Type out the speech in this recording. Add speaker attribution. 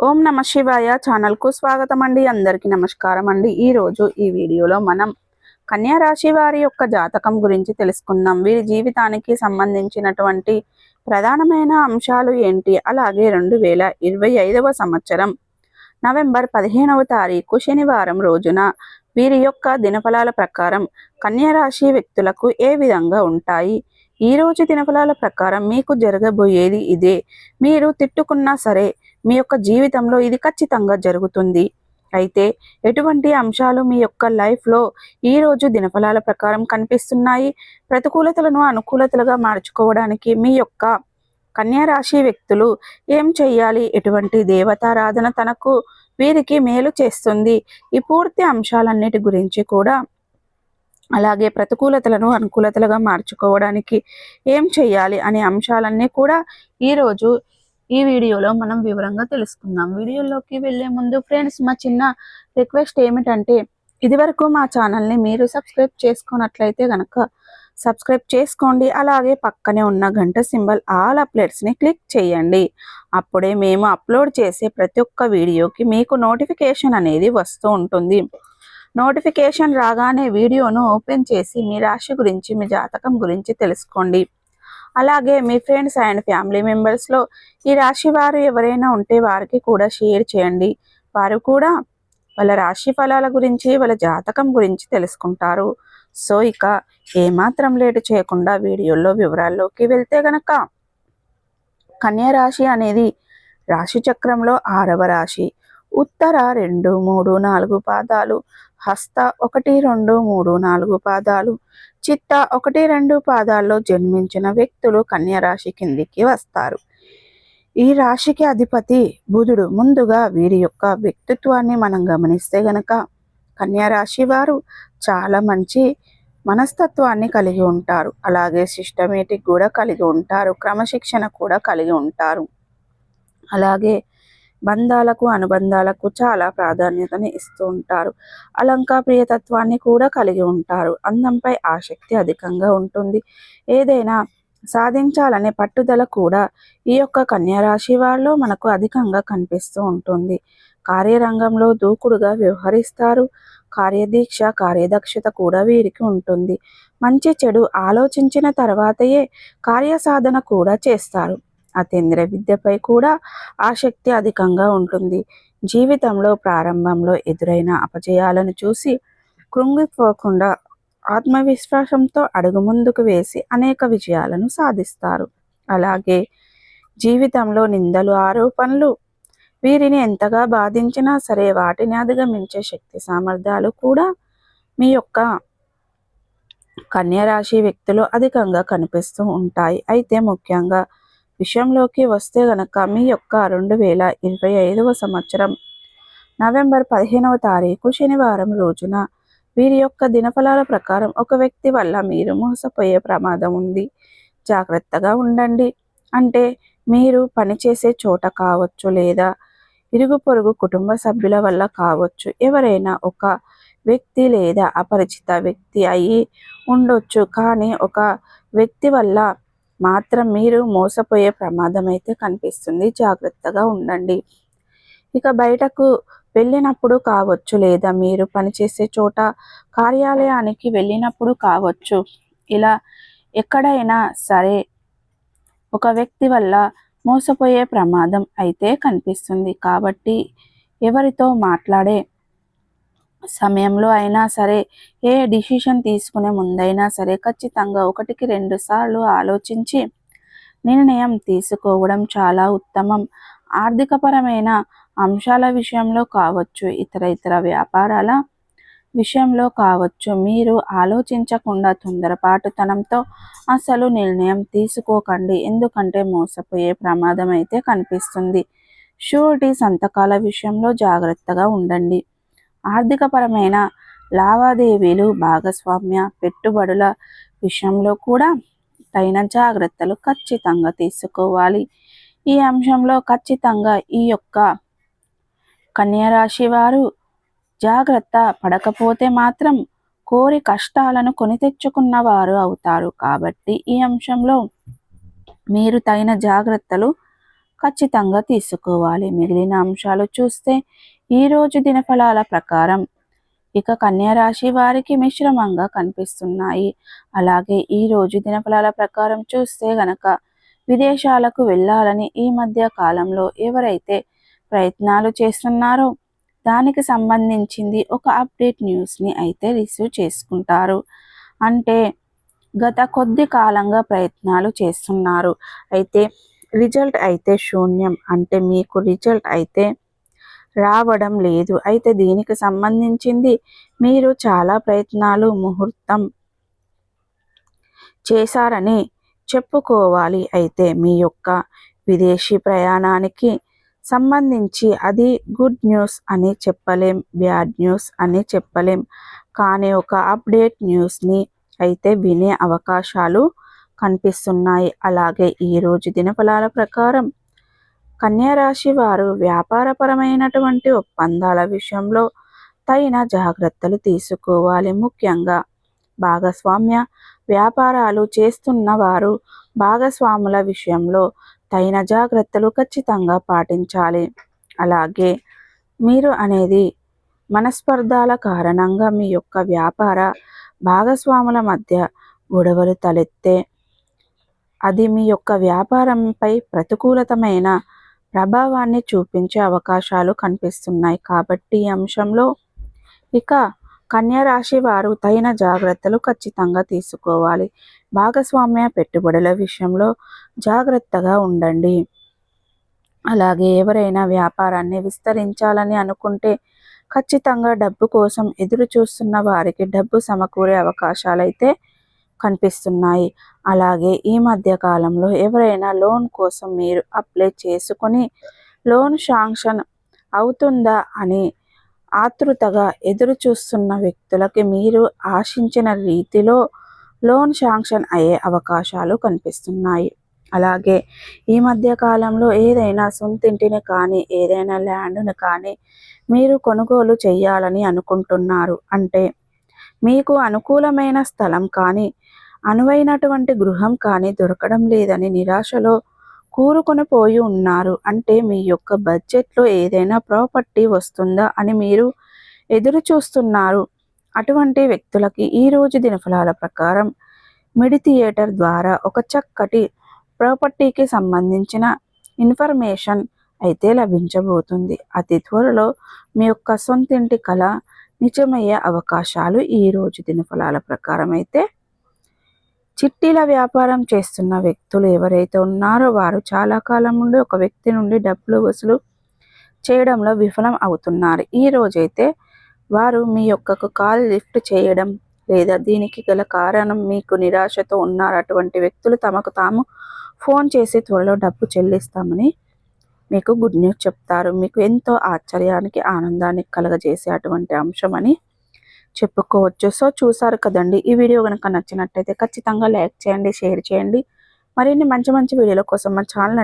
Speaker 1: ఓం నమ శివాయ ఛానల్ కు స్వాగతం అండి. అందరికీ నమస్కారం అండి. ఈ రోజు ఈ వీడియోలో మనం కన్యా రాశి వారి యొక్క జాతకం గురించి తెలుసుకుందాం. వీరి జీవితానికి సంబంధించినటువంటి ప్రధానమైన అంశాలు ఏంటి, అలాగే 2025వ సంవత్సరం నవంబర్ 15వ తారీఖు శనివారం రోజున వీరి యొక్క దినఫలాల ప్రకారం కన్యా రాశి వ్యక్తులకు ఏ విధంగా ఉంటాయి. ఈ రోజు దినఫలాల ప్రకారం మీకు జరగబోయేది ఇదే. మీరు తిట్టుకున్నా సరే మీ యొక్క జీవితంలో ఇది ఖచ్చితంగా జరుగుతుంది. అయితే ఎటువంటి అంశాలు మీ యొక్క లైఫ్లో ఈరోజు దినఫలాల ప్రకారం కనిపిస్తున్నాయి, ప్రతికూలతలను అనుకూలతలుగా మార్చుకోవడానికి మీ యొక్క కన్యా రాశి వ్యక్తులు ఏం చెయ్యాలి, ఎటువంటి దేవతారాధన తనకు వీరికి మేలు చేస్తుంది, ఈ పూర్తి అంశాలన్నిటి గురించి కూడా, అలాగే ప్రతికూలతలను అనుకూలతలుగా మార్చుకోవడానికి ఏం చెయ్యాలి అనే అంశాలన్నీ కూడా ఈరోజు ఈ వీడియోలో మనం వివరంగా తెలుసుకుందాం. వీడియోలోకి వెళ్ళే ముందు ఫ్రెండ్స్, మా చిన్న రిక్వెస్ట్ ఏమిటంటే, ఇదివరకు మా ఛానల్ని మీరు సబ్స్క్రైబ్ చేసుకున్నట్లయితే కనుక సబ్స్క్రైబ్ చేసుకోండి. అలాగే పక్కనే ఉన్న గంట సింబల్ ఆల్ అప్డేట్స్ని క్లిక్ చేయండి. అప్పుడే మేము అప్లోడ్ చేసే ప్రతి ఒక్క వీడియోకి మీకు నోటిఫికేషన్ అనేది వస్తూ ఉంటుంది. నోటిఫికేషన్ రాగానే వీడియోను ఓపెన్ చేసి మీ రాశి గురించి, మీ జాతకం గురించి తెలుసుకోండి. అలాగే మీ ఫ్రెండ్స్ అండ్ ఫ్యామిలీ మెంబర్స్లో ఈ రాశి వారు ఎవరైనా ఉంటే వారికి కూడా షేర్ చేయండి. వారు కూడా వాళ్ళ రాశి ఫలాల గురించి, వాళ్ళ జాతకం గురించి తెలుసుకుంటారు. సో ఇక ఏమాత్రం లేటు చేయకుండా వీడియోలో వివరాల్లోకి వెళ్తే గనక, కన్యా రాశి అనేది రాశి చక్రంలో 6వ రాశి. ఉత్తర 2, 3, 4 పాదాలు, హస్త 1, 2, 3, 4 పాదాలు, చిత్త 1, 2 పాదాల్లో జన్మించిన వ్యక్తులు కన్యా రాశి కిందికి వస్తారు. ఈ రాశికి అధిపతి బుధుడు. ముందుగా వీరి యొక్క వ్యక్తిత్వాన్ని మనం గమనిస్తే గనక, కన్యా రాశి వారు చాలా మంచి మనస్తత్వాన్ని కలిగి ఉంటారు. అలాగే సిస్టమేటిక్ కూడా కలిగి ఉంటారు, క్రమశిక్షణ కూడా కలిగి ఉంటారు. అలాగే బంధాలకు, అనుబంధాలకు చాలా ప్రాధాన్యతని ఇస్తూ ఉంటారు. ప్రియతత్వాన్ని కూడా కలిగి ఉంటారు. అందంపై ఆసక్తి అధికంగా ఉంటుంది. ఏదైనా సాధించాలనే పట్టుదల కూడా ఈ యొక్క కన్యా రాశి వారిలో మనకు అధికంగా కనిపిస్తూ ఉంటుంది. కార్యరంగంలో దూకుడుగా వ్యవహరిస్తారు. కార్యదీక్ష, కార్యదక్షత కూడా వీరికి ఉంటుంది. మంచి చెడు ఆలోచించిన తర్వాతయే కార్యసాధన కూడా చేస్తారు. అతీంద్ర విద్యపై కూడా ఆసక్తి అధికంగా ఉంటుంది. జీవితంలో ప్రారంభంలో ఎదురైన అపజయాలను చూసి కృంగిపోకుండా ఆత్మవిశ్వాసంతో అడుగు ముందుకు వేసి అనేక విజయాలను సాధిస్తారు. అలాగే జీవితంలో నిందలు, ఆరోపణలు వీరిని ఎంతగా బాధించినా సరే వాటిని అధిగమించే శక్తి సామర్థ్యాలు కూడా మీ యొక్క కన్యా రాశి వ్యక్తులు అధికంగా కనిపిస్తూ ఉంటాయి. అయితే ముఖ్యంగా విషయంలోకి వస్తే గనక, మీ యొక్క 2025వ సంవత్సరం నవంబర్ 15వ తారీఖు శనివారం రోజున వీరి యొక్క దినఫలాల ప్రకారం ఒక వ్యక్తి వల్ల మీరు మోసపోయే ప్రమాదం ఉంది. జాగ్రత్తగా ఉండండి. అంటే మీరు పనిచేసే చోట కావచ్చు, లేదా ఇరుగు పొరుగు కుటుంబ సభ్యుల వల్ల కావచ్చు, ఎవరైనా ఒక వ్యక్తి లేదా అపరిచిత వ్యక్తి అయి ఉండొచ్చు. కానీ ఒక వ్యక్తి వల్ల మాత్రం మీరు మోసపోయే ప్రమాదం అయితే కనిపిస్తుంది. జాగ్రత్తగా ఉండండి. ఇక బయటకు వెళ్ళినప్పుడు కావచ్చు, లేదా మీరు పనిచేసే చోట కార్యాలయానికి వెళ్ళినప్పుడు కావచ్చు, ఇలా ఎక్కడైనా సరే ఒక వ్యక్తి వల్ల మోసపోయే ప్రమాదం అయితే కనిపిస్తుంది. కాబట్టి ఎవరితో మాట్లాడే సమయంలో అయినా సరే, ఏ డిసిషన్ తీసుకునే ముందైనా సరే ఖచ్చితంగా 1కి 2 సార్లు ఆలోచించి నిర్ణయం తీసుకోవడం చాలా ఉత్తమం. ఆర్థికపరమైన అంశాల విషయంలో కావచ్చు, ఇతర వ్యాపారాల విషయంలో కావచ్చు, మీరు ఆలోచించకుండా తొందరపాటుతనంతో అసలు నిర్ణయం తీసుకోకండి. ఎందుకంటే మోసపోయే ప్రమాదం అయితే కనిపిస్తుంది. షూరిటీ సంతకాల విషయంలో జాగ్రత్తగా ఉండండి. ఆర్థికపరమైన లావాదేవీలు, భాగస్వామ్య పెట్టుబడుల విషయంలో కూడా తగిన జాగ్రత్తలు ఖచ్చితంగా తీసుకోవాలి. ఈ అంశంలో ఖచ్చితంగా ఈ యొక్క కన్యా రాశి వారు జాగ్రత్త పడకపోతే మాత్రం కోరి కష్టాలను కొని తెచ్చుకున్న వారు అవుతారు. కాబట్టి ఈ అంశంలో మీరు తగిన జాగ్రత్తలు ఖచ్చితంగా తీసుకోవాలి. మిగిలిన అంశాలు చూస్తే ఈరోజు దినఫలాల ప్రకారం ఇక కన్యా రాశి వారికి మిశ్రమంగా కనిపిస్తున్నాయి. అలాగే ఈరోజు దినఫలాల ప్రకారం చూస్తే గనక విదేశాలకు వెళ్ళాలని ఈ మధ్య కాలంలో ఎవరైతే ప్రయత్నాలు చేస్తున్నారో దానికి సంబంధించింది ఒక అప్డేట్ న్యూస్ని అయితే రిసీవ్ చేసుకుంటారు. అంటే గత కొద్ది కాలంగా ప్రయత్నాలు చేస్తున్నారు, అయితే రిజల్ట్ అయితే శూన్యం. అంటే మీకు రిజల్ట్ అయితే రావడం లేదు. అయితే దీనికి సంబంధించింది మీరు చాలా ప్రయత్నాలు ముహూర్తం చేశారని చెప్పుకోవాలి. అయితే మీ యొక్క విదేశీ ప్రయాణానికి సంబంధించి అది గుడ్ న్యూస్ అని చెప్పలేం, బ్యాడ్ న్యూస్ అని చెప్పలేం. కానీ ఒక అప్డేట్ న్యూస్ని అయితే వినే అవకాశాలు కనిపిస్తున్నాయి. అలాగే ఈరోజు దినఫలాల ప్రకారం కన్యా రాశి వారు వ్యాపారపరమైనటువంటి ఒప్పందాల విషయంలో తగిన జాగ్రత్తలు తీసుకోవాలి. ముఖ్యంగా భాగస్వామ్య వ్యాపారాలు చేస్తున్న వారు భాగస్వాముల విషయంలో తగిన జాగ్రత్తలు ఖచ్చితంగా పాటించాలి. అలాగే మీరు అనేది మనస్పర్ధాల కారణంగా మీ యొక్క వ్యాపార భాగస్వాముల మధ్య గొడవలు తలెత్తే అది మీ యొక్క వ్యాపారంపై ప్రతికూలతమైన ప్రభావాన్ని చూపించే అవకాశాలు కనిపిస్తున్నాయి. కాబట్టి ఈ అంశంలో ఇక కన్యా రాశి వారు తగిన జాగ్రత్తలు ఖచ్చితంగా తీసుకోవాలి. భాగస్వామ్య పెట్టుబడుల విషయంలో జాగ్రత్తగా ఉండండి. అలాగే ఎవరైనా వ్యాపారాన్ని విస్తరించాలని అనుకుంటే ఖచ్చితంగా డబ్బు కోసం ఎదురు చూస్తున్న వారికి డబ్బు సమకూరే అవకాశాలైతే కనిపిస్తున్నాయి. అలాగే ఈ మధ్య కాలంలో ఎవరైనా లోన్ కోసం మీరు అప్లై చేసుకుని లోన్ శాంక్షన్ అవుతుందా అని ఆతృతగా ఎదురు చూస్తున్న వ్యక్తులకి మీరు ఆశించిన రీతిలో లోన్ శాంక్షన్ అయ్యే అవకాశాలు కనిపిస్తున్నాయి. అలాగే ఈ మధ్య కాలంలో ఏదైనా సొంతింటిని కానీ ఏదైనా ల్యాండ్ను కానీ మీరు కొనుగోలు చేయాలని అనుకుంటున్నారు. అంటే మీకు అనుకూలమైన స్థలం కానీ అనువైనటువంటి గృహం కానీ దొరకడం లేదని నిరాశలో కూరుకొని పోయి ఉన్నారు. అంటే మీ యొక్క బడ్జెట్లో ఏదైనా ప్రాపర్టీ వస్తుందా అని మీరు ఎదురు చూస్తున్నారు. అటువంటి వ్యక్తులకి ఈరోజు దినఫలాల ప్రకారం మిడి థియేటర్ ద్వారా ఒక చక్కటి ప్రాపర్టీకి సంబంధించిన ఇన్ఫర్మేషన్ అయితే లభించబోతుంది. అతి త్వరలో మీ యొక్క సొంతింటి కళ నిజమయ్యే అవకాశాలు ఈరోజు దినఫలాల ప్రకారం అయితే చిట్టీల వ్యాపారం చేస్తున్న వ్యక్తులు ఎవరైతే ఉన్నారో వారు చాలా కాలం నుండి ఒక వ్యక్తి నుండి డబ్బులు వసూలు చేయడంలో విఫలం అవుతున్నారు. ఈ రోజైతే వారు మీ యొక్క కాల్ లిఫ్ట్ చేయడం లేదా దీనికి గల కారణం మీకు నిరాశతో ఉన్నారు. అటువంటి వ్యక్తులు తమకు తాము ఫోన్ చేసి త్వరలో డబ్బు చెల్లిస్తామని మీకు గుడ్ న్యూస్ చెప్తారు. మీకు ఎంతో ఆశ్చర్యానికి ఆనందానికి కలగజేసే అటువంటి అంశం అని చెప్పుకోవచ్చు. సో చూసారు కదండి, ఈ వీడియో కనుక నచ్చినట్టయితే ఖచ్చితంగా లైక్ చేయండి, షేర్ చేయండి. మరిన్ని మంచి మంచి వీడియోల కోసం మా ఛానల్